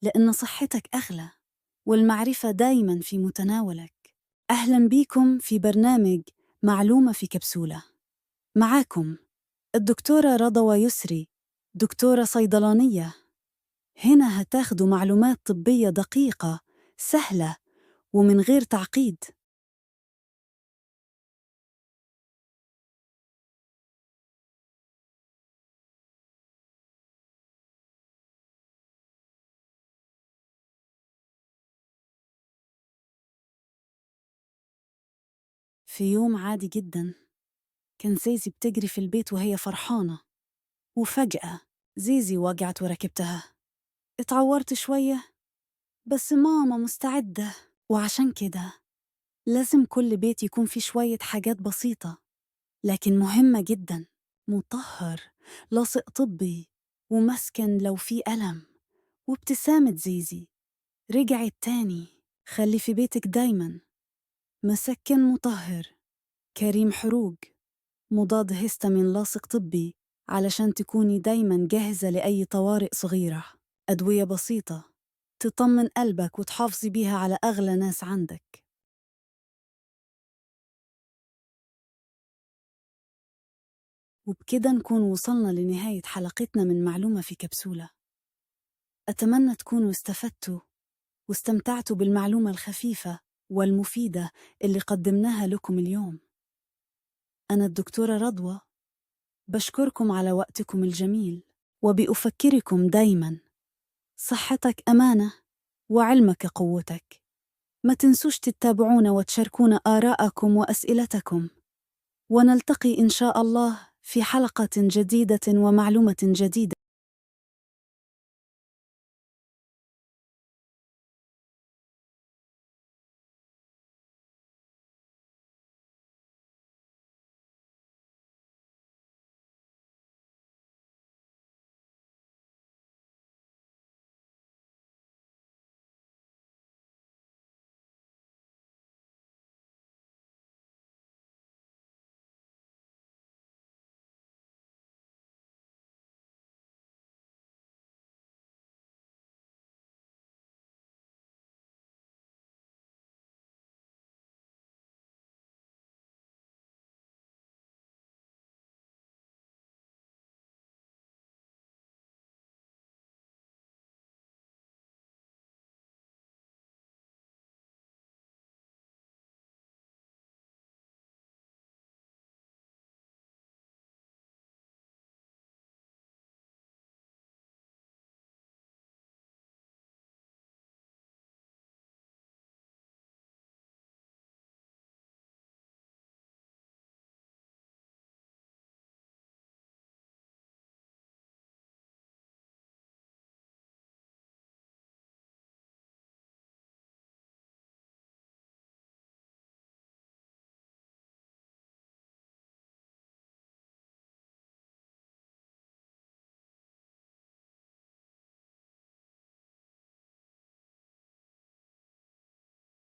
لأن صحتك أغلى والمعرفة دايماً في متناولك. أهلاً بيكم في برنامج معلومة في كبسولة. معاكم الدكتورة رضوى يسري، دكتورة صيدلانية. هنا هتاخدوا معلومات طبية دقيقة، سهلة، ومن غير تعقيد. في يوم عادي جداً كان زيزي بتجري في البيت وهي فرحانة، وفجأة زيزي وقعت وركبتها. اتعورت شوية بس ماما مستعدة. وعشان كده لازم كل بيت يكون فيه شوية حاجات بسيطة لكن مهمة جدا: مطهر، لاصق طبي، ومسكن لو في ألم. وابتسامة زيزي رجعت تاني. خلي في بيتك دايما مسكن مطهر، كريم حروق، مضاد هيستامين، لاصق طبي، علشان تكوني دايما جاهزة لأي طوارئ صغيرة. أدوية بسيطة تطمن قلبك وتحافظي بيها على أغلى ناس عندك. وبكده نكون وصلنا لنهاية حلقتنا من معلومة في كبسولة. أتمنى تكونوا استفدتوا واستمتعتوا بالمعلومة الخفيفة والمفيدة اللي قدمناها لكم اليوم. أنا الدكتورة رضوى، بشكركم على وقتكم الجميل، وبأفكركم دايما: صحتك أمانة وعلمك قوتك. ما تنسوش تتابعونا وتشاركونا آراءكم وأسئلتكم، ونلتقي إن شاء الله في حلقة جديدة ومعلومة جديدة.